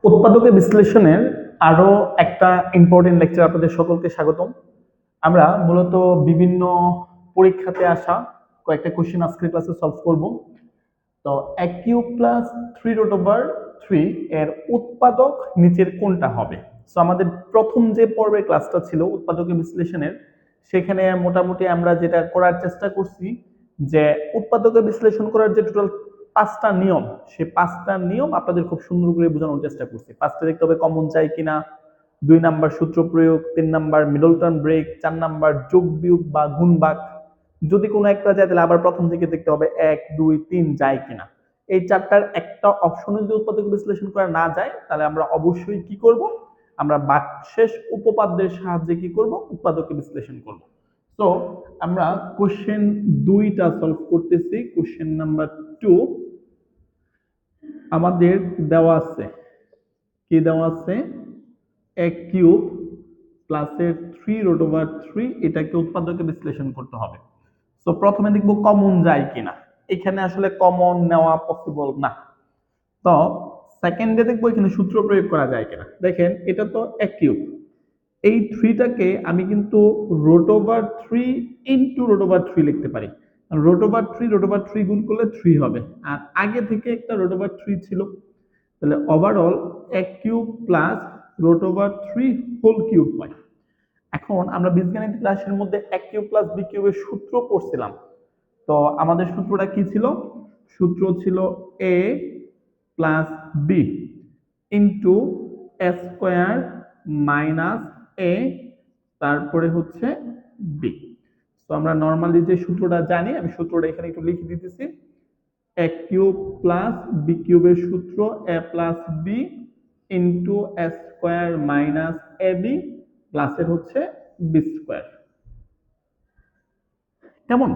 উৎপাদকে বিশ্লেষণের আরো একটা ইম্পর্টেন্ট লেকচার আপনাদের সকলকে স্বাগতম। আমরা মূলত বিভিন্ন পরীক্ষাতে আসা কয়েকটা কোশ্চেন আজকের ক্লাসে সলভ করব। তো এক কিউব প্লাস 3√3 এর উৎপাদক নিচের কোনটা হবে? সো আমাদের প্রথম যে পর্বের ক্লাসটা ছিল উৎপাদকে বিশ্লেষণের, সেখানে মোটামুটি আমরা যেটা করার চেষ্টা করছি যে উৎপাদকে বিশ্লেষণ করার যে টোটাল 5টা নিয়ম, সেই 5টা নিয়ম আপনাদের খুব সুন্দর করে বোঝানোর চেষ্টা করছি। ফার্স্টে দেখতে হবে কমন যায় কিনা, 2 নাম্বার সূত্র প্রয়োগ, 3 number middle term break, 4 number যোগ বিয়োগ বা গুণ ভাগ, যদি কোনো একটা যায় তাহলে আবার প্রথম থেকে দেখতে হবে 1 2 3 যায় কিনা। এই চারটার একটা অপশনে যদি উৎপাদক বিশ্লেষণ করা না যায় তাহলে আমরা অবশ্যই কি করব, আমরা বাকশেষ উপপাদ্যের সাহায্যে কি করব, উৎপাদকে বিশ্লেষণ করব। তো আমরা কোশ্চেন 2টা সলভ করতেছি। কোশ্চেন নাম্বার 2 আমাদের দেওয়া আছে, কি দেওয়া আছে, এক কিউব প্লাসের 3√3 এটাকে উৎপাদকে বিশ্লেষণ করতে হবে। তো প্রথমে দেখব কমন যায় কিনা, এখানে আসলে কমন নেওয়া পসিবল না। তো সেকেন্ডে দেখবো এখানে সূত্র প্রয়োগ করা যায় কিনা। দেখেন এটা তো এক কিউব, এই 3টাকে আমি কিন্তু √3 ইন্টু √3 লিখতে পারি। √3 গুণ করলে 3 হবে, আর আগে থেকে একটা √3 ছিল, তাহলে ওভারঅল এক কিউব প্লাস √3 হোল কিউব হয়। এখন আমরা বীজগণিত ক্লাসের মধ্যে এক কিউব প্লাস বি কিউবের সূত্র পড়ছিলাম। তো আমাদের সূত্রটা কি ছিল? সূত্র ছিল a plus B into A square minus A, তারপরে হচ্ছে বি। তো আমরা নর্মালি যে সূত্রটা জানি, আমি সূত্রটা এখানে একটু লিখে দিতেছি। এ কিউব প্লাস বি কিউবের সূত্র এ plus B into A square minus A B প্লাসের হচ্ছে বি স্কোয়ার। কেমন?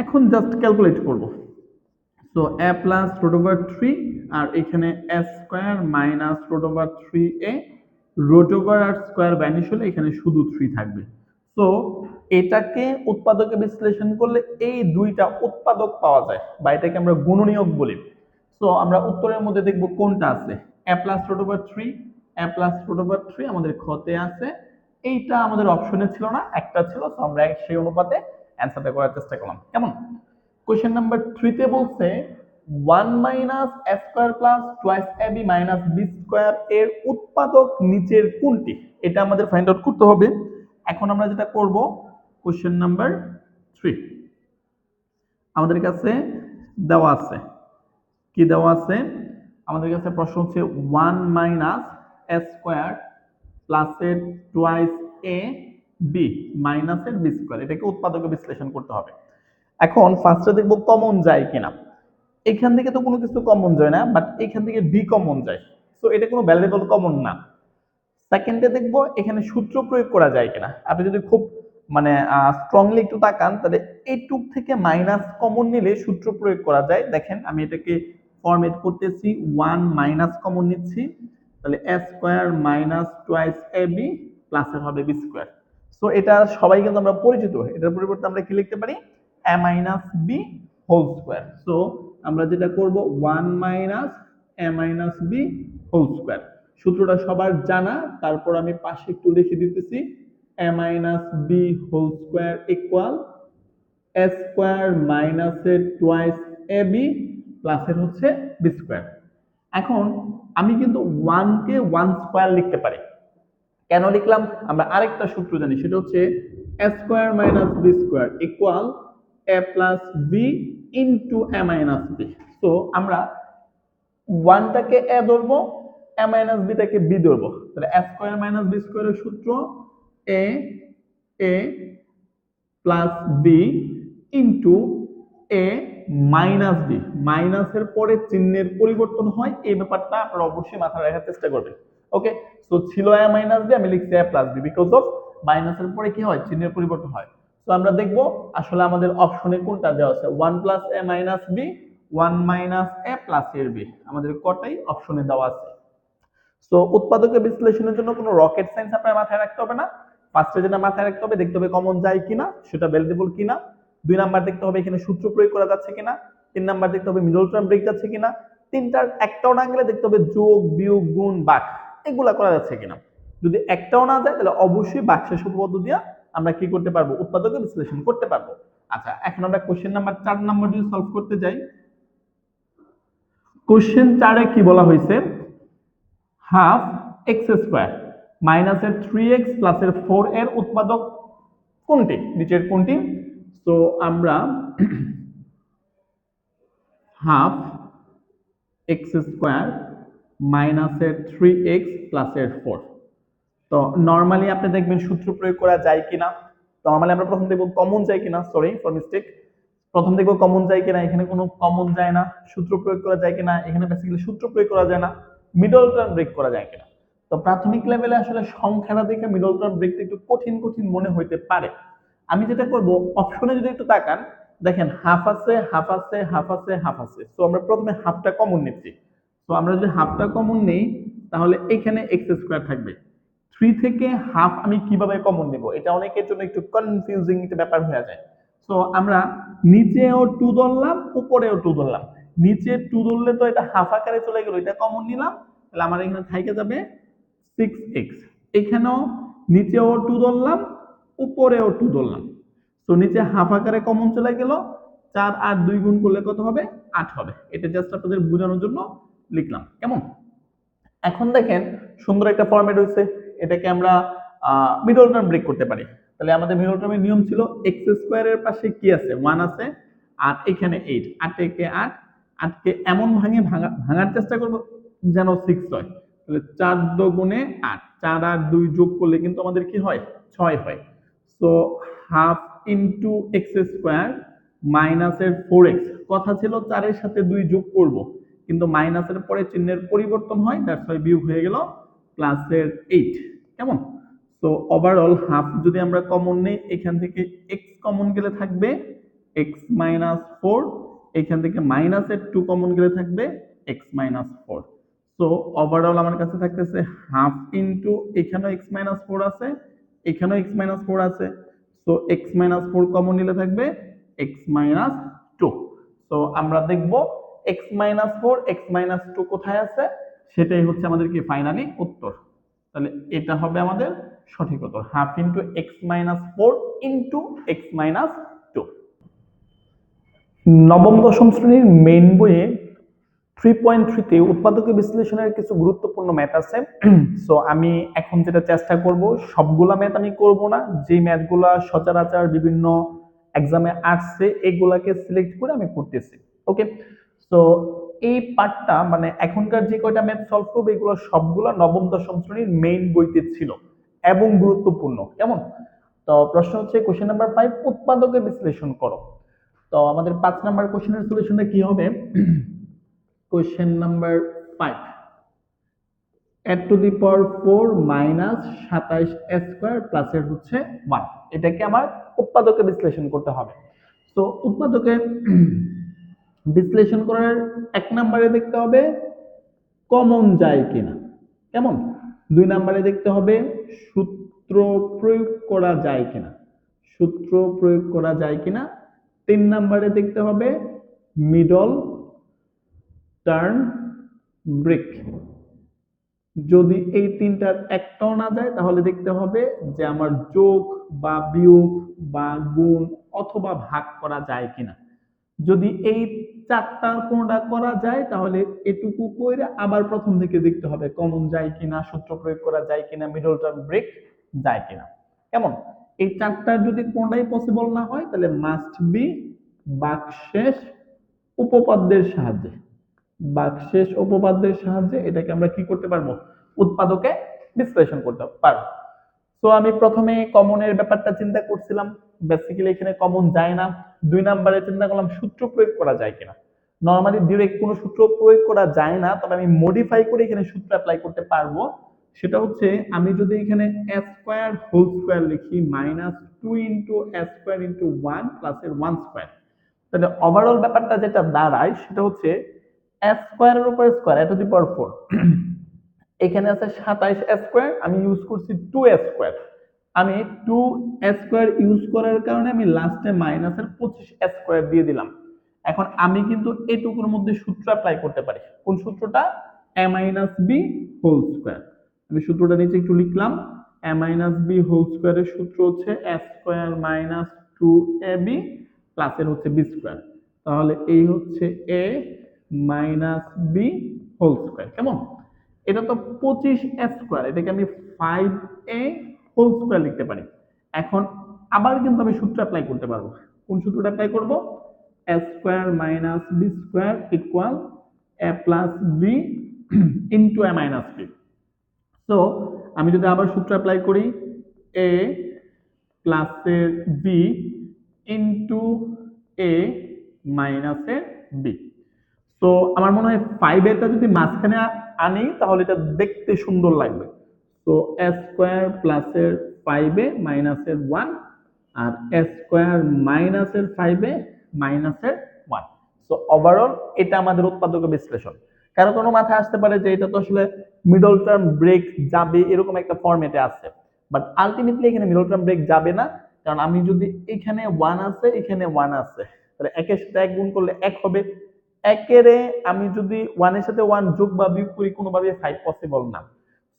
এখন জাস্ট ক্যালকুলেট করব। সো এ প্লাস √3 আর এখানে এ স্কোয়ার মাইনাস √3a, √ আর স্কোয়ার ভ্যানিশ হলে এখানে শুধু 3 থাকবে। সো এটাকে উৎপাদকে বিশ্লেষণ করলে এই দুইটা উৎপাদক পাওয়া যায়, বা এটাকে আমরা গুণনীয়ক বলি। সো আমরা উত্তরের মধ্যে দেখব কোনটা আছে। এ প্লাস √3, এ প্লাস √3 আমাদের খতে আছে, এইটা আমাদের অপশনে ছিল না, একটা ছিল। সো আমরা সেই অনুপাতে অ্যান্সারটা করার চেষ্টা করলাম। কেমন? কোশ্চেন নাম্বার 3 তে বলছে 1 minus A square plus twice A B minus B square এর উৎপাদক নিচের কোনটি, এটা আমাদের ফাইন্ড আউট করতে হবে। এখন আমরা যেটা করব, কোশ্চেন নাম্বার 3 আমাদের কাছে দেওয়া আছে, কি দেওয়া আছে আমাদের কাছে? প্রশ্ন হচ্ছে 1 মাইনাস এ স্কোয়ার প্লাসের টুয়াইস এ বি মাইনাসের বি স্কোয়ার, এটাকে উৎপাদকে বিশ্লেষণ করতে হবে। এখন ফার্স্টে দেখব কমন যায় কিনা। এখান থেকে তো কোনো কিছু কমন যায় না, বাট এখান থেকে বি কমন যায়, সো এটা কোনো ভ্যালুয়েবল কমন না। সেকেন্ডে দেখব এখানে সূত্র প্রয়োগ করা যায় কিনা। আপনি যদি খুব মানে স্ট্রংলি একটু তাকান, তাহলে এইটুক থেকে মাইনাস কমন নিলে সূত্র প্রয়োগ করা যায়। দেখেন আমি এটাকে ফরম্যাট করতেছি, 1 মাইনাস কমন নিচ্ছি, তাহলে এ square minus twice A B প্লাসের হবে বি স্কোয়ার। সো এটা সবাই কিন্তু আমরা পরিচিত, এটার পরিবর্তে আমরা কি লিখতে পারি, A minus B whole square. So আমরা যেটা করব 1 minus A minus B whole square, সূত্রটা সবার জানা। তারপর আমি পাশে একটু লিখে দিতেছি, A minus B whole square equal A square মাইনাসের টুয়াইস এ বি প্লাসের হচ্ছে বি স্কোয়ার। এখন আমি কিন্তু 1 কে 1 স্কোয়ার লিখতে পারি। কেন লিখলাম? আমরা আরেকটা সূত্র জানি, সেটা হচ্ছে A square minus B square equal A plus B into A minus B. তো আমরা 1টাকে এ ধরবো, এ মাইনাস বিটাকে বি ধরবো, তাহলে এ স্কোয়ার মাইনাস বি স্কোয়ারের সূত্র এ এ plus B into A minus B, মাইনাসের পরে চিহ্নের পরিবর্তন হয়, এই ব্যাপারটা আপনারা অবশ্যই মাথায় রাখার চেষ্টা করবেন। ওকে, সো ছিল এ মাইনাস বি, আমি লিখছি এ প্লাস বি, বিকজ অফ মাইনাসের পরে কি হয়, চিহ্নের পরিবর্তন হয়। তো আমরা দেখব আসলে আমাদের অপশনে কোনটা দেওয়া আছে, 1 প্লাস এ মাইনাস বি, 1 মাইনাস এ প্লাস এর বি, আমাদের কটাই অপশনে দেওয়া আছে। সো উৎপাদকে বিশ্লেষণের জন্য কোনো রকেট সায়েন্স আপনার মাথায় রাখতে হবে না। ফার্স্টে যেটা মাথায় রাখতে হবে, দেখতে হবে কমন যায় কিনা, সেটা ভ্যালিডেবল কিনা। 2 নাম্বার দেখতে হবে এখানে সূত্র প্রয়োগ করা যাচ্ছে কিনা। 3 নাম্বার দেখতে হবে মিডল টার্ম ব্রেক যাচ্ছে কিনা। তিনটার একটাও না গেলে দেখতে হবে যোগ বিয়োগ গুণ ভাগ এগুলা করা যাচ্ছে কিনা। যদি একটাও না যায় তাহলে অবশ্যই ভাগশেষ উপপাদ্য দিয়ে আমরা কি করতে পারবো, উৎপাদকে বিশ্লেষণ করতে পারবো। আচ্ছা, এখন আমরা কোশ্চেন নাম্বার 4 নাম্বার যদি সলভ করতে যাই, কোশ্চেন 4 এ কি বলা হয়েছে, হাফ এক্স স্কোয়ার মাইনাসের 3x প্লাসের 4 এর উৎপাদক কোনটি, নিচের কোনটি? তো আমরা হাফ এক্স স্কোয়ার মাইনাসের 3x প্লাসের 4, তো নরমালি আপনি দেখবেন সূত্র প্রয়োগ করা যায় কিনা। নরমালি আমরা প্রথম দেখব কমন যায় কিনা, সরি ফর মিস্টেক, প্রথম দেখব কমন যায় কিনা, এখানে কোনো কমন যায় না। সূত্র প্রয়োগ করা যায় কিনা, এখানে বেসিক্যালি সূত্র প্রয়োগ করা যায় না। মিডল টার্ম ব্রেক করা যায় কিনা। তো প্রাথমিক লেভেলে আসলে সংখ্যাটা দেখে মিডল টার্ম ব্রেকটা একটু কঠিন কঠিন মনে হইতে পারে। আমি যেটা করব, অপশনে যদি একটু তাকান, দেখেন হাফ আছে, হাফ আছে, হাফ আছে, হাফ আছে। তো আমরা প্রথমে হাফটা কমন নিচ্ছি। তো আমরা যদি হাফটা কমন নেই তাহলে এখানে এক্স স্কোয়ার থাকবে। 3 থেকে হাফ আমি কিভাবে কমন নেব, এটা অনেকের জন্য একটু কনফিউজিং একটা ব্যাপার হয়ে যায়। তো আমরা নিচেও 2 ধরলাম, উপরেও 2 ধরলাম। নিচে 2 ধরলে তো এটা হাফ আকারে চলে গেল, এটা কমন নিলাম, তাহলে আমার এখানে থেকে যাবে 6x। এখানেও নিচেও 2 ধরলাম, উপরেও 2 ধরলাম। তো নিচে হাফ আকারে কমন চলে গেল, 4 আর 2 গুণ করলে কত হবে, 8 হবে। এটা জাস্ট আপনাদের বোঝানোর জন্য লিখলাম, কেমন? এখন দেখেন সুন্দর একটা ফরম্যাট হয়েছে, এটাকে আমরা মিডল টার্ম ব্রেক করতে পারি। তাহলে আমাদের মিডল টার্মের নিয়ম ছিল এক্স স্কোয়ারের পাশে কি আছে, 1 আছে, আর এখানে 8, 8 কে 8, 8 কে এমন ভাঙার চেষ্টা করব যেন 6 হয়। তাহলে 4 দুগুণে 8, 4 আর 2 যোগ করলে কিন্তু আমাদের কি হয়, 6 হয়। So half into x square মাইনাসের 4x, কথা ছিল 4 এর সাথে 2 যোগ করব, কিন্তু মাইনাসের পরে চিহ্নের পরিবর্তন হয়, দ্যাটস ওয়াই বিয়োগ হয়ে গেল প্লাসের 8, কেমন? তো ওভারঅল হাফ যদি আমরা কমন নেই, এখান থেকে x কমন গেলে থাকবে x মাইনাস 4, এখান থেকে মাইনাসের 2 কমন গেলে থাকবে x মাইনাস 4। সো ওভারঅল আমার কাছে থাকতেছে হাফ ইন্টু, এখানেও x মাইনাস 4 আছে, এখানেও x মাইনাস 4 আছে। সো x মাইনাস 4 কমন নিলে থাকবে x মাইনাস 2। তো আমরা দেখব x মাইনাস 4, x মাইনাস 2 কোথায় আছে, সেটাই হচ্ছে আমাদের কি ফাইনালি উত্তর। তাহলে এটা হবে আমাদের সঠিক উত্তর, half into x minus 4 into x minus 2। নবম দশম শ্রেণীর মেইন বইয়ে 3.3 তে উৎপাদক বিশ্লেষণের কিছু গুরুত্বপূর্ণ ম্যাথ আছে। সো আমি এখন যেটা চেষ্টা করব, সবগুলা ম্যাথ আমি করব না, যে ম্যাথগুলা সচরাচর বিভিন্ন এক্সামে আসছে এগুলাকে সিলেক্ট করে আমি করতেছি। ওকে, সো এই পার্টটা মানে এখনকার যে কয়টা ম্যাথ সলভ করবে এগুলো সবগুলা নবম দশম শ্রেণীর মেইন বইতে ছিল এবং গুরুত্বপূর্ণ, কেমন? তো প্রশ্ন হচ্ছে কোশ্চেন নাম্বার 5, উৎপাদকে বিশ্লেষণ করো। তো আমাদের 5 নাম্বার কোশ্চেনের সলিউশনটা কি হবে? Question number 5, A two the power 4 minus 27 square প্লাসের হচ্ছে 1, এটাকে আমার উৎপাদকে বিশ্লেষণ করতে হবে। তো উৎপাদকে বিশ্লেষণ করার 1 নম্বরে দেখতে হবে কমন যায় কিনা, কেমন? 2 নম্বরে দেখতে হবে সূত্র প্রয়োগ করা যায় কিনা, সূত্র প্রয়োগ করা যায় কিনা। 3 নম্বরে দেখতে হবে মিডল টার্ম ব্রেক। যদি এই তিনটার একটাও না যায় তাহলে দেখতে হবে যে আমার যোগ বা বিয়োগ বা গুণ অথবা ভাগ করা যায় কিনা। যদি এই চারটার কোনটা করা যায় তাহলে এটুকু কইরা আবার প্রথম থেকে দেখতে হবে কমন যায় কিনা, সূত্র প্রয়োগ করা যায় কিনা, মিডল টার্ম ব্রেক যায় কিনা, কেমন? এই চারটার যদি কোনটাই পসিবল না হয় তাহলে মাস্ট বি ভাগশেষ উপপাদ্যের সাহায্যে, ভাগশেষ উপপাদ্যের সাহায্যে এটাকে আমরা কি করতে পারবো, উৎপাদকে বিশ্লেষণ করতে পারবো। তো আমি প্রথমে কমনের ব্যাপারটা চিন্তা করছিলাম, বেসিক্যালি এখানে কমন যায় না। 2 নম্বরে চিন্তা করলাম সূত্র প্রয়োগ করা যায় কিনা। নরমালি ডিরেক্ট কোনো সূত্র প্রয়োগ করা যায় না, তবে আমি মডিফাই করে এখানে সূত্র অ্যাপ্লাই করতে পারবো। সেটা হচ্ছে আমি যদি এখানে a স্কয়ার হোল স্কয়ার লিখি minus 2 into a square into 1 প্লাসের 1 স্কয়ার, তাহলে ওভারঅল ব্যাপারটা যেটা দাঁড়ায় সেটা হচ্ছে a স্কয়ারের উপর square a two the power 4, এখানে আছে 27 স্কয়ার, আমি ইউজ করছি 2 স্কয়ার। আমি 2 স্কয়ার ইউজ করার কারণে আমি লাস্টে মাইনাসের 25 স্কয়ার দিয়ে দিলাম। এখন আমি কিন্তু এটুকুর মধ্যে সূত্র অ্যাপ্লাই করতে পারি। কোন সূত্রটা? a minus B whole square. আমি সূত্রটা নিচে একটু লিখলাম। a মাইনাস বি হোল স্কয়ারের সূত্র হচ্ছে a স্কয়ার মাইনাস 2ab প্লাসের হচ্ছে b স্কয়ার। তাহলে এই হচ্ছে a minus B whole square. কেমন? এটা তো 25a স্কয়ার, এটাকে আমি 5a হোল স্কয়ার লিখতে পারি। এখন আবার কিন্তু আমি সূত্র অ্যাপ্লাই করতে পারবো। কোন সূত্রটা অ্যাপ্লাই করব? a square minus B square equal a plus B into a minus B. So আমি যদি আবার সূত্র অ্যাপ্লাই করি, a প্লাসের বি ইন্টু এ মাইনাসের বি। তো আমার মনে হয় 5a যদি মাঝখানে আনি তাহলে এটা দেখতে সুন্দর লাগবে। তো a স্কয়ার প্লাসের 5a মাইনাসের 1 আর a স্কয়ার মাইনাসের 5a মাইনাসের 1। সো ওভারঅল এটা আমাদের উৎপাদক বিশ্লেষণ। কারো কোনো মাথায় আসতে পারে যে এটা তো আসলে মিডল টার্ম ব্রেক যাবে এরকম একটা ফরম্যাটে আছে, বাট আলটিমেটলি এখানে মিডল টার্ম ব্রেক যাবে না। কারণ আমি যদি এখানে 1 আছে এখানে 1 আছে, তাহলে একের সাথে 1 গুণ করলে 1 হবে। একেরে আমি যদি 1 এর সাথে 1 যোগ বা বিয়োগ করি কোনোভাবে 5 পসিবল না।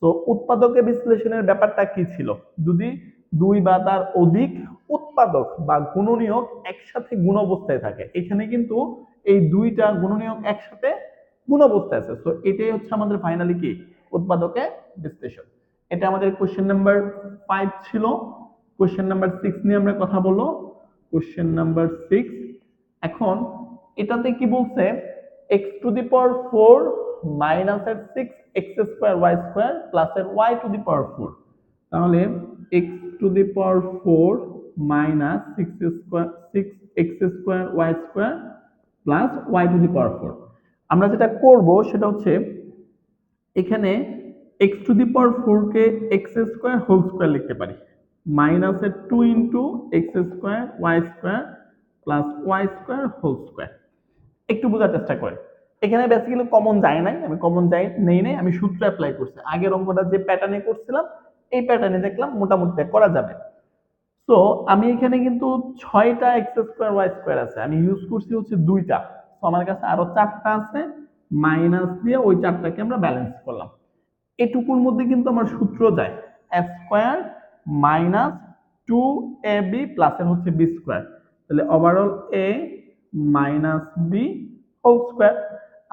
তো উৎপাদকের বিশ্লেষণের ব্যাপারটা কি ছিল? যদি দুই বা তার অধিক উৎপাদক বা গুণনীয়ক একসাথে গুণ অবস্থায় থাকে, এখানে কিন্তু এই দুইটা গুণনীয়ক একসাথে গুণ অবস্থায় আছে। তো এটাই হচ্ছে আমাদের ফাইনালি কি উৎপাদকের বিশ্লেষণ। এটা আমাদের কোশ্চেন নাম্বার 5 ছিল। কোশ্চেন নাম্বার 6 নিয়ে আমরা কথা বলবো। কোশ্চেন নাম্বার 6 এখন এটাতে কি বলছে? x to the power 4 minus এর 6 x square y square plus এর y টু দি পাওয়ার 4। তাহলে x to the power 4 minus 6 square 6x square y square plus y to the power 4। আমরা যেটা করব সেটা হচ্ছে এখানে x টু দি পাওয়ার 4 কে x স্কয়ার হোল স্কয়ার লিখতে পারি, মাইনাস এর 2 into x square y square plus y square whole square. একটু বোঝার চেষ্টা করেন। এখানে বেসিক্যালি কমন যায় নাই, আমি কমন যাই নেই নাই, আমি সূত্র অ্যাপ্লাই করছি। আগের অঙ্কটা যে প্যাটার্নে করছিলাম এই প্যাটার্নে দেখলাম মোটামুটি করা যাবে। তো আমি এখানে কিন্তু 6টা x স্কয়ার y স্কয়ার আছে, আমি ইউজ করছি হচ্ছে 2টা। তো আমার কাছে আরো 4টা আছে, মাইনাস দিয়ে ওই 4টাকে আমরা ব্যালেন্স করলাম। এটুকুর মধ্যে কিন্তু আমার সূত্র যায় a square minus 2ab plus এর হচ্ছে b স্কয়ার। তাহলে overall a minus b whole square.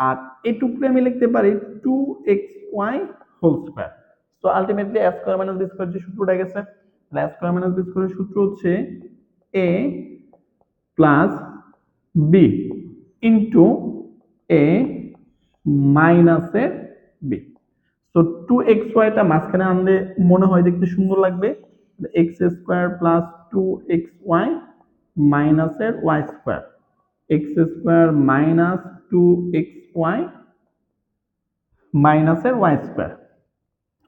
আর এটুকুরে আমি লিখতে পারি 2xy হোল স্কয়ার। তো ultimately a square minus b square যে সূত্রটা গেছে, তাহলে a স্কয়ার মাইনাস b স্কয়ারের সূত্র হচ্ছে a plus b into a মাইনাসের b। তো 2xy টা মাঝখানে আনলে মনে হয় দেখতে সুন্দর লাগবে। x স্কয়ার প্লাস 2xy মাইনাসের y square, x square minus 2xy মাইনাসের y স্কয়ার।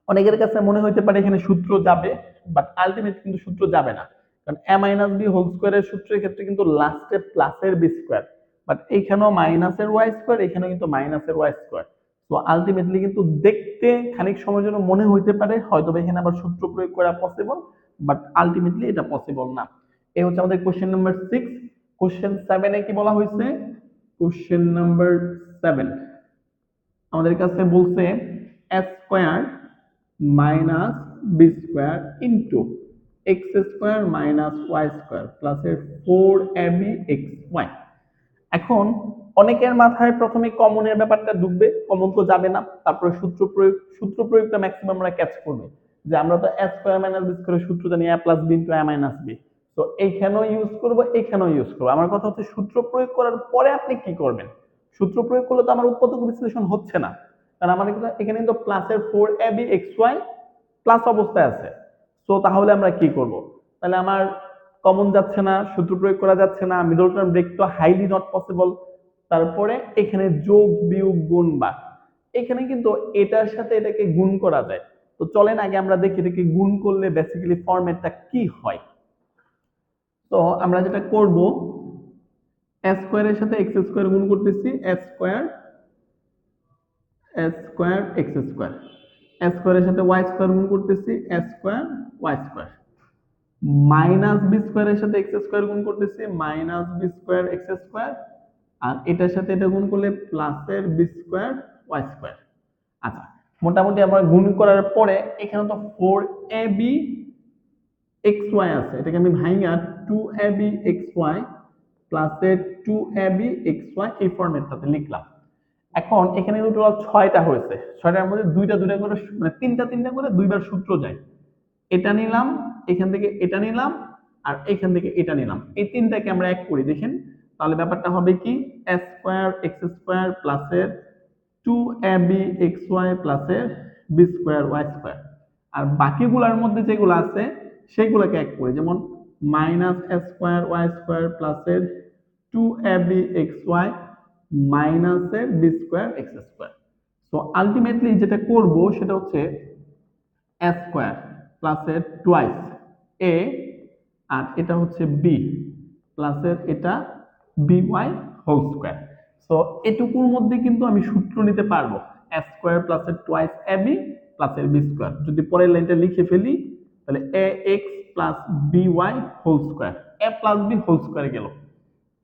অনেকের কাছে মনে হইতে পারে এখানে সূত্র যাবে, বাট আলটিমেট কিন্তু সূত্র যাবে না। কারণ a মাইনাস b হোল স্কয়ারের সূত্রের ক্ষেত্রে কিন্তু লাস্টে প্লাসের b স্কয়ার, বাট এইখানেও মাইনাসের y স্কয়ার, এখানেও কিন্তু মাইনাসের y স্কয়ার। তো আলটিমেটলি কিন্তু দেখতে খানিক সময়ের জন্য মনে হইতে পারে হয়তো এখানে আবার সূত্র প্রয়োগ করা পসিবল, বাট আলটিমেটলি এটা পসিবল না। এই হচ্ছে আমাদের কোশ্চেন নাম্বার 6। কোশ্চেন 7 এ কি বলা হয়েছে? কোশ্চেন নাম্বার 7 আমাদের কাছে বলছে a square minus B square into X square minus Y square plus এর 4ab xy। এখন অনেকের মাথায় প্রথমে কমনের ব্যাপারটা ঢুকবে, কমন তো যাবে না, তারপরে সূত্র প্রয়োগটা ম্যাক্সিমাম আমরা ক্যাচ করবে যে আমরা তো a স্কয়ার মাইনাস বি স্কয়ারের সূত্র জানি a plus B into a minus B. তো এইখানেও ইউজ করব এইখানেও ইউজ করব। আমার কথা হচ্ছে সূত্র প্রয়োগ করার পরে আপনি কি করবেন? সূত্র প্রয়োগ করলে তো আমার উৎপাদক বিশ্লেষণ হচ্ছে না, কারণ আমার এখানে কিন্তু প্লাসের 4ab xy প্লাস অবস্থায় আছে। সো তাহলে আমরা কি করব? তাহলে আমার কমন যাচ্ছে না, সূত্র প্রয়োগ করা যাচ্ছে না, মিডল টার্ম ব্রেক তো হাইলি নট পসিবল। তারপরে এখানে যোগ বিয়োগ গুণ ভাগ, এখানে কিন্তু এটার সাথে এটাকে গুণ করা যায়। তো চলেন আগে আমরা দেখি এটাকে গুণ করলে বেসিক্যালি ফরম্যাটটা কি হয়। তো আমরা যেটা করব, a স্কয়ার এর সাথে x স্কয়ার গুণ করতেছি, a square x square, a স্কয়ারের সাথে y স্কয়ার গুণ করতেছি, a square y square, minus B স্কয়ারের সাথে x স্কয়ার গুণ করতেছি, minus B square x square, আর এটার সাথে এটা গুণ করলে প্লাসের বি স্কোয়ার ওয়াই স্কোয়ার। আচ্ছা, মোটামুটি আমরা গুণ করার পরে এখানে তো 4ab xy আছে, এটাকে আমি ভাঙা 2ab xy প্লাসের 2ab xy এই ফরম্যাটটাতে লিখলাম। এখন এখানে টোটাল 6টা হয়েছে, 6টার মধ্যে দুইটা দুইটা করে মানে তিনটা তিনটা করে দুইবার সূত্র যায়। এটা নিলাম, এখান থেকে এটা নিলাম, আর এখান থেকে এটা নিলাম, এই তিনটাকে আমরা এক করি দেখেন, তাহলে ব্যাপারটা হবে কি a স্কয়ার x স্কয়ার প্লাসের 2ab xy প্লাসের b স্কয়ার y স্কয়ার। আর বাকিগুলোর মধ্যে যেগুলো আছে সেগুলোকে এক করি, যেমন minus a square y square প্লাসের 2ab xy মাইনাসের b square x square. So ultimately যেটা করব সেটা হচ্ছে a স্কয়ার প্লাসের টুয়াইস a, আর এটা হচ্ছে b প্লাসের এটা by হোল স্কয়ার। সো এটুকুর মধ্যে কিন্তু আমি সূত্র নিতে পারবো a স্কয়ার প্লাসের টুয়াইস ab প্লাসের b স্কয়ার। যদি পরের লাইনটা লিখে ফেলি তাহলে ax plus by whole square, a plus b whole square গেল।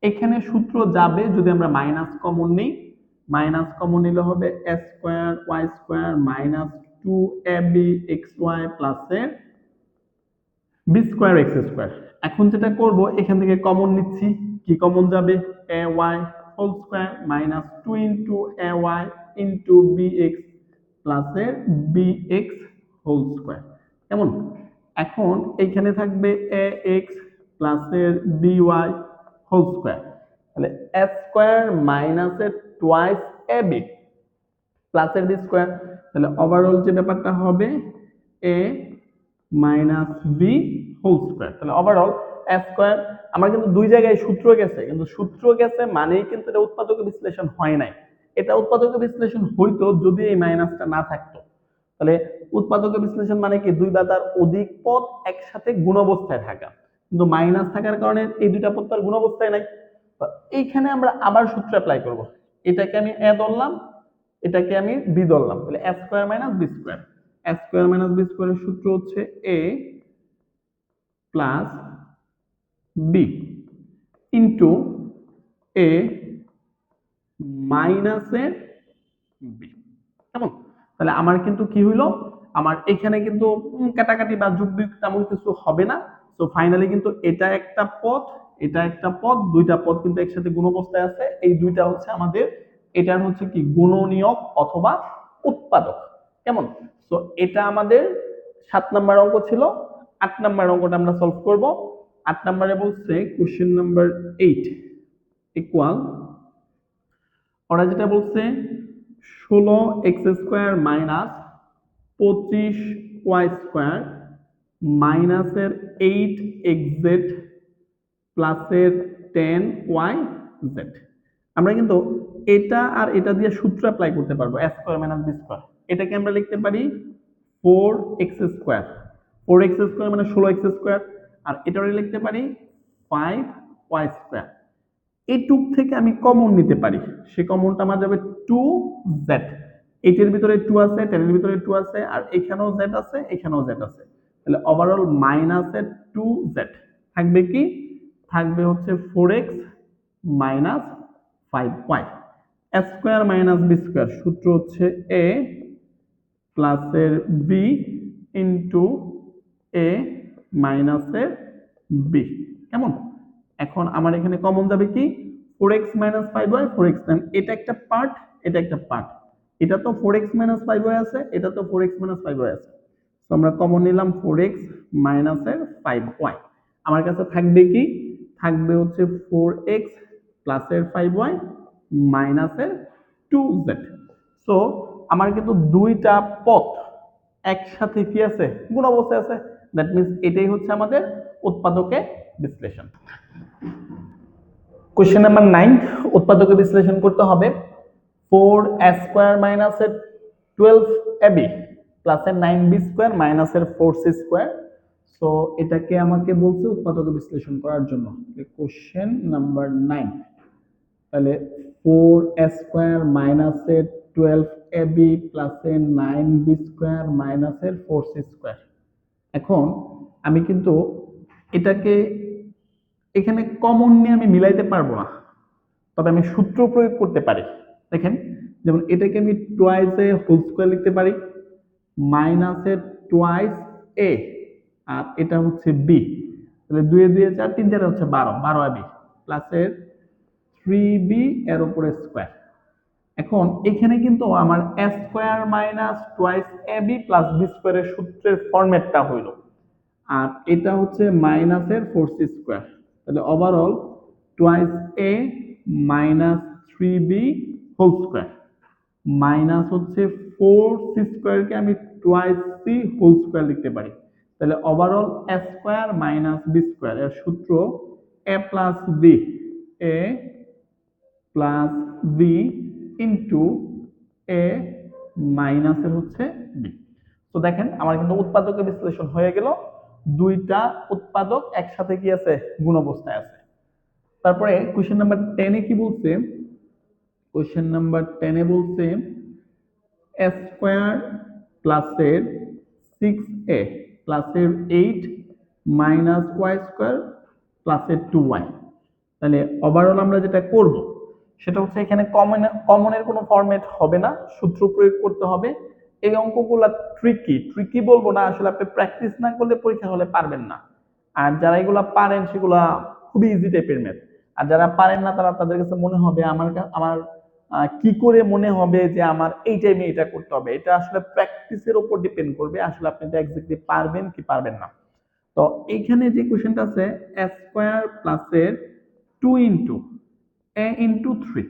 এখানে সূত্র যাবে যদি আমরা মাইনাস কমন নিই, মাইনাস কমন নিলে হবে a square y square minus 2ab xy প্লাসের b স্কয়ার x স্কয়ার। এখন যেটা করব এখান থেকে কমন নিচ্ছি, কি কমন যাবে ay whole square minus 2 into ay into bx প্লাসের bx হোল স্কয়ার। কেমন? এখন এইখানে থাকবে ax প্লাসের by হোল স্কয়ার, তাহলে a স্কয়ার মাইনাসের টুয়াইস ab প্লাসের বি স্কয়ার, তাহলে ওভারঅল যে ব্যাপারটা হবে a minus B whole square. তাহলে ওভারঅল a স্কয়ার, আমার কিন্তু দুই জায়গায় সূত্র গেছে, কিন্তু সূত্র গেছে মানেই কিন্তু এটা উৎপাদক বিশ্লেষণ হয় নাই। এটা উৎপাদক বিশ্লেষণ হইতো যদি এই মাইনাসটা না থাকতো। তাহলে উৎপাদক বিশ্লেষণ মানে কি দুই বা তার অধিক পদ একসাথে গুণ অবস্থায় থাকা, কিন্তু মাইনাস থাকার কারণে এই দুইটা পদ তার গুণ অবস্থায় নাই। এইখানে আমরা আবার সূত্র অ্যাপ্লাই করব, এটাকে আমি a ধরলাম, এটাকে আমি b ধরলাম, তাহলে a square minus b square. a square minus b স্কয়ারের সূত্র হচ্ছে a plus b into a মাইনাসের b। কেমন? তাহলে আমার কিন্তু কি হইলো, আমার এখানে কিন্তু কাটাকাটি বা যোগ বিয়োগ তেমন কিছু হবে না। সো ফাইনালি কিন্তু এটা একটা পদ, এটা একটা পদ, দুইটা পদ কিন্তু একসাথে গুণ অবস্থায় আছে, এই দুইটা হচ্ছে আমাদের এটার হচ্ছে কি গুণনীয়ক অথবা উৎপাদক। কেমন? সো এটা আমাদের 7 নাম্বার অঙ্ক ছিল। 8 নাম্বার অঙ্কটা আমরা সলভ করব। 8 নাম্বারে বলছে কোশ্চেন নাম্বার 8 ইকুয়াল, ওরা যেটা বলছে 16x square minus 25y square মাইনাসের 8xz প্লাসের 10yz। আমরা কিন্তু এটা আর এটা দিয়ে সূত্র অ্যাপ্লাই করতে পারবো, a square minus b square. এটাকে আমরা লিখতে পারি 4x স্কয়ার, 4x স্কয়ার মানে 16x স্কয়ার, আর এটারে লিখতে পারি 5y স্কয়ার। এইটুক থেকে আমি কমন নিতে পারি, সে কমনটা আমার যাবে 2z। এইটার ভিতরে 2 আছে, 10 এর ভিতরে 2 আছে, আর এখানেও z আছে, এখানেও z আছে, তাহলে ওভারঅল মাইনাসের 2z থাকবে কি, থাকবে হচ্ছে 4x minus 5y। a square minus b square সূত্র হচ্ছে a প্লাসের b ইনটু a মাইনাসের b। কেমন? এখন আমার এখানে কমন যাবে কি 4x মাইনাস 5y, 4x এটা একটা পার্ট, এটা একটা পার্ট, এটা তো 4x মাইনাস 5y আছে, এটা তো 4x মাইনাস 5y আছে। তো আমরা কমন নিলাম 4x মাইনাসের 5y। আমার কাছে থাকবে কি, থাকবে হচ্ছে 4x প্লাসের 5y মাইনাসের 2z। সো আমার কিন্তু দুইটা পদ একসাথে কি আছে, গুণ অবস্থায় আছে। দ্যাট মিন্স এটাই হচ্ছে আমাদের উৎপাদকে বিশ্লেষণ। কোশ্চেন নাম্বার 9, উৎপাদকে বিশ্লেষণ করতে হবে 4a স্কয়ার মাইনাসের 12ab প্লাসের 9b স্কয়ার মাইনাসের 4c স্কয়ার। সো এটাকে আমাকে বলছে উৎপাদকে বিশ্লেষণ করার জন্য। কোশ্চেন নাম্বার 9, তাহলে 4a স্কয়ার মাইনাসের 12ab প্লাসের 9b স্কয়ার মাইনাসের 4c স্কয়ার। এখন আমি কিন্তু এটাকে এখানে কমন নিয়ে আমি মিলাইতে পারবো না, তবে আমি সূত্র প্রয়োগ করতে পারি। দেখেন, যেমন এটাকে আমি টোয়াইস এ হোল স্কোয়ার লিখতে পারি, মাইনাসের টোয়াইস এ, আর এটা হচ্ছে বি, তাহলে 2 এ 2 এ 4, 3 4 হচ্ছে 12, 12 বি প্লাসের 3b এর উপরে স্কোয়ার। এখন এখানে কিন্তু আমার a square minus twice A B plus B স্কোয়ারের সূত্রের ফরম্যাটটা হইল, আর এটা হচ্ছে মাইনাসের 4c স্কোয়ার, তাহলে overall twice A minus 3b whole square minus হচ্ছে 4c স্কোয়ারকে আমি টোয়াইস সি হোল স্কোয়ার লিখতে পারি, তাহলে overall a square minus B square এর সূত্র a plus B, A plus B into A মাইনাসের হচ্ছে বি। তো দেখেন আমার কিন্তু উৎপাদকের বিশ্লেষণ হয়ে গেল, দুইটা উৎপাদক একসাথে কি আছে, গুণ অবস্থায় আছে। তারপরে কোশ্চেন নাম্বার 10 এ কি বলছে, কোশ্চেন নাম্বার 10 এ বলছে a স্কয়ার প্লাসের 6a প্লাসের 8 মাইনাস y স্কয়ার প্লাসের 2y। তাহলে ওভারঅল আমরা যেটা করব সেটা হচ্ছে এখানে কমনের কোনো ফরম্যাট হবে না, সূত্র প্রয়োগ করতে হবে। এই অঙ্কগুলো ট্রিকি বলবো না, আসলে আপনি প্র্যাকটিস না করলে পরীক্ষা হলে পারবেন না। আর যারা এগুলা পারেন সেগুলা খুবই ইজি টাইপের ম্যাথ, আর যারা পারেন না তাদের কাছে মনে হবে আমার কি করে মনে হবে যে আমার এই টাইমে এটা করতে হবে। এটা আসলে প্র্যাকটিসের উপর ডিপেন্ড করবে, আসলে আপনি এটা এক্স্যাক্টলি পারবেন কি পারবেন না। তো এইখানে যে কোশ্চেনটা আছে a স্কয়ার প্লাসের 2 ইনটু a ইনটু 3,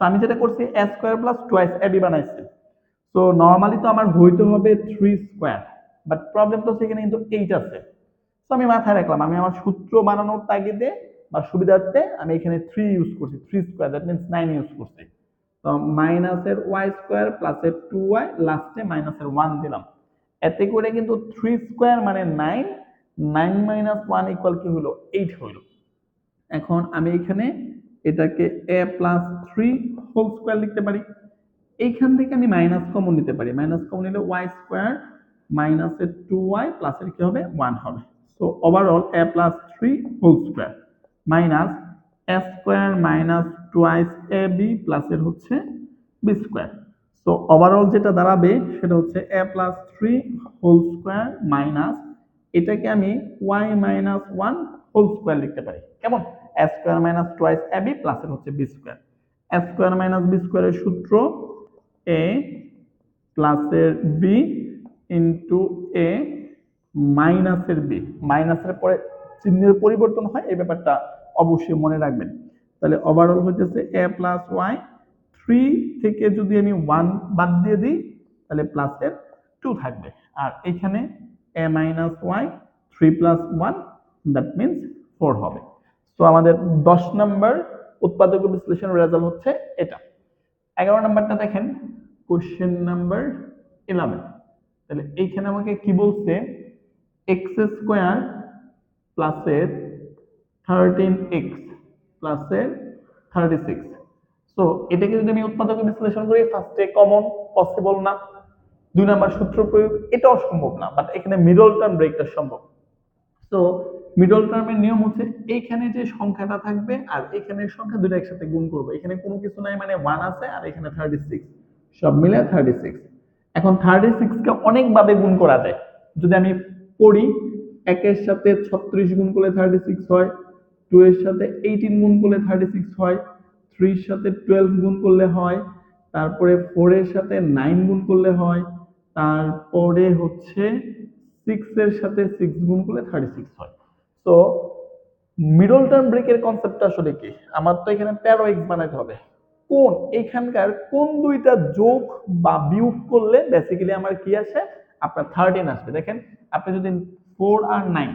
তো আমি যেটা করছি a square plus twice ab বানাইছি। তো নরমালি তো আমার হইতে হবে 3 স্কয়ার, বাট প্রবলেম তো সেখানে কিন্তু 8 আছে। তো আমি মাথায় রাখলাম, আমি আমার সূত্র বানানোর তাগিদে বা সুবিধার্থে আমি এখানে 3 ইউজ করছি, 3 স্কয়ার দ্যাট মিন্স 9 ইউজ করছি। তো মাইনাসের y স্কয়ার প্লাসের 2y লাস্টে মাইনাসের 1 দিলাম, এতে করে কিন্তু 3 স্কয়ার মানে 9, 9 মাইনাস 1 ইকুয়াল কি হলো, 8 হলো। এখন আমি এখানে এটাকে a প্লাস 3 হোল স্কয়ার লিখতে পারি, এইখান থেকে আমি মাইনাস কমন নিতে পারি, মাইনাস কমন নিলে y স্কয়ার মাইনাসের 2y প্লাসের কি হবে, 1 হবে। So overall a plus 3 whole square minus a square minus twice ab প্লাসের হচ্ছে b স্কয়ার। সো ওভারঅল যেটা দাঁড়াবে সেটা হচ্ছে a plus 3 whole square minus, এটাকে আমি y মাইনাস 1 হোল স্কয়ার লিখতে পারি, কেমন, a square minus twice ab প্লাসের হচ্ছে b square. a square minus b স্কয়ারের সূত্র a প্লাসের বি ইন্টু এ মাইনাসের বি, মাইনাসের পরে চিহ্নের পরিবর্তন হয়, এই ব্যাপারটা অবশ্যই মনে রাখবেন। তাহলে ওভারঅল হইতেছে এ প্লাস ওয়াই, 3 থেকে যদি আমি 1 বাদ দিয়ে দিই তাহলে প্লাসের 2 থাকবে, আর এখানে A minus Y 3 plus 1 that means 4 হবে। তো আমাদের 10 নম্বর উৎপাদক বিশ্লেষণের রেজাল্ট হচ্ছে এটা। 11 নম্বরটা দেখেন, কোশ্চেন নাম্বার 11। তাহলে এইখানে আমাকে কি বলছে, এক্স স্কোয়ার প্লাসের 13x প্লাসের 36। সো এটাকে যদি আমি উৎপাদকে বিশ্লেষণ করি, ফার্স্টে কমন পসিবল না, 2 নাম্বার সূত্র প্রয়োগ এটাও সম্ভব না, বাট এখানে মিডল টার্ম ব্রেকটা সম্ভব। তো মিডল টার্মের নিয়ম হচ্ছে এইখানে যে সংখ্যাটা থাকবে আর এখানের সংখ্যা দুটো একসাথে গুণ করবো, এখানে কোনো কিছু নাই মানে 1 আছে আর এখানে 36, সব মিলে 36। এখন 36 কে অনেকভাবে গুণ করা যায়, যদি আমি করি, 1 এর সাথে 36 গুণ করলে 36 হয়, 2 এর সাথে 18 গুণ করলে 36 হয়, 3 এর সাথে 12 গুণ করলে হয়, তারপরে 4 এর সাথে 9 গুণ করলে হয়, তারপরে হচ্ছে 6 এর সাথে 6 গুণ করলে 36 হয়। তো মিডল টার্ম ব্রেকের কনসেপ্টটা আসলে কি, আমার তো এখানে 13x বানাতে হবে, কোন এখানকার কোন দুইটা যোগ বা বিয়োগ করলে বেসিক্যালি আমার কি আসে, আপনার 13 আসবে। দেখেন, আপনি যদি 4 আর 9,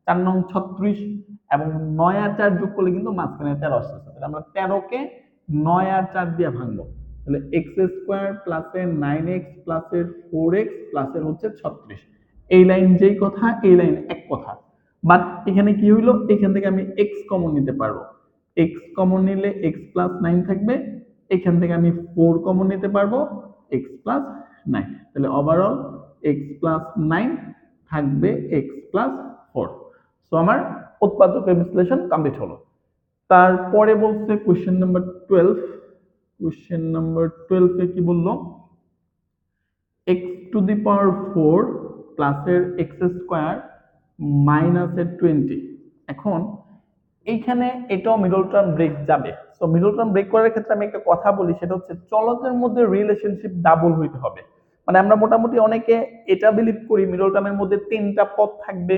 4 নং 36 এবং 9 আর 4 যোগ করলে কিন্তু মাঝখানে 13 আসছে। তাহলে আমরা 13 কে 9 আর 4 দিয়ে ভাঙবো, তাহলে এক্স স্কোয়ার প্লাসের 9x প্লাসের 4x প্লাসের হচ্ছে 36। এই লাইন যেই কথা, এই লাইন এক কথা, বাট এখানে কি হইলো, এখান থেকে আমি x কমন নিতে পারবো, x কমন নিলে x প্লাস 9 থাকবে, এখান থেকে আমি 4 কমন নিতে পারবো, x প্লাস 9, তাহলে ওভারঅল x প্লাস 9 থাকবে x প্লাস 4। সো আমার উৎপাদকের বিশ্লেষণ কমপ্লিট হলো। তারপরে বলছে কোশ্চেন নাম্বার 12, কোশ্চেন নাম্বার 12 এ কি বললো, x⁴ প্লাসের এক্স স্কোয়ার মাইনাসের 20। এখন এইখানে এটাও মিডল টার্ম ব্রেক যাবে। সো মিডল টার্ম ব্রেক করার ক্ষেত্রে আমি একটা কথা বলি, সেটা হচ্ছে চলকের মধ্যে রিলেশনশিপ ডাবল হইতে হবে। মানে আমরা মোটামুটি অনেকে এটা বিলিভ করি মিডল টার্মের মধ্যে 3টা পদ থাকবে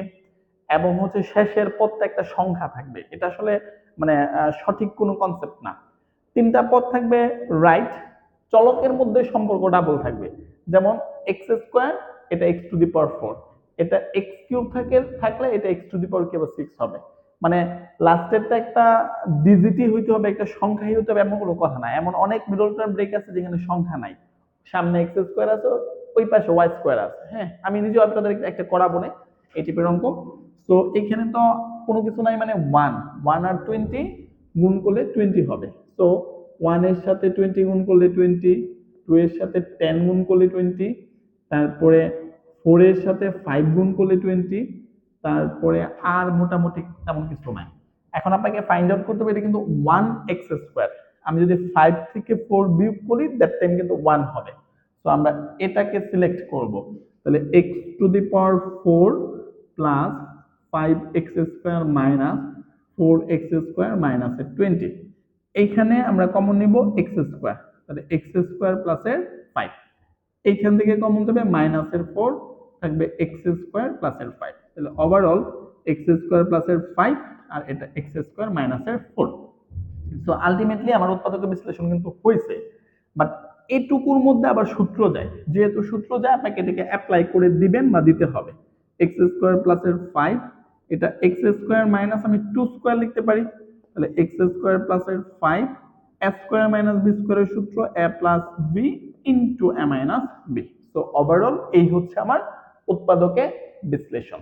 এবং হচ্ছে শেষের পদটা একটা সংখ্যা থাকবে। এটা আসলে মানে সঠিক কোনো কনসেপ্ট না। 3টা পদ থাকবে, রাইট। চলকের মধ্যে সম্পর্ক ডাবল থাকবে, যেমন এক্স স্কোয়ার, এটা x⁴, এটা x³ থাকলে এটা x⁴ 6 হবে। মানে লাস্টেরটা একটা ডিজিটই হইতে হবে, একটা সংখ্যাই হইতে হবে এমন কোনো কথা না। এমন অনেক মিডল টার্ম ব্রেক আছে যেখানে সংখ্যা নাই, সামনে x² আছে, ওই পাশে y² আছে। হ্যাঁ, আমি নিজেও আপনাদের একটা করাবো না এই টাইপের অঙ্ক। তো এখানে তো কোনো কিছু নাই, মানে 1 আর 20 গুণ করলে 20 হবে। তো 1 এর সাথে 20 গুণ করলে 20, 2 এর সাথে 10 গুণ করলে 20, তারপরে 4 এর সাথে 5 গুণ করলে 20, তারপরে আর মোটামুটি তেমন কিছু নাই। এখন আপনাকে ফাইন্ড আউট করতে হবে এটা কিন্তু 1x²। আমি যদি 5 থেকে 4 বিয়োগ করি দ্যাট টাইম কিন্তু 1 হবে। তো আমরা এটাকে সিলেক্ট করব। তাহলে x⁴ plus 5x² minus 4x² মাইনাসের 20। এইখানে আমরা কমন নিব x², তাহলে x² প্লাসের 5। এইখান থেকে কমন যাবে মাইনাসের 4, থাকবে x² প্লাসের 5। তাহলে ওভারঅল x² প্লাসের 5 আর এটা x² মাইনাসের 4। সো আলটিমেটলি আমার উৎপাদকের বিশ্লেষণ কিন্তু হয়েছে, বাট এটুকুর মধ্যে আবার সূত্র যায়। যেহেতু সূত্র যায় আপনাকে এটাকে অ্যাপ্লাই করে দিবেন বা দিতে হবে। x² প্লাসের 5, এটা x² মাইনাস আমি 2² লিখতে পারি। তাহলে x² প্লাসের 5 a² মাইনাস b² এর সূত্র a plus b into a minus b। So overall এই হচ্ছে আমার উৎপাদকে বিশ্লেষণ।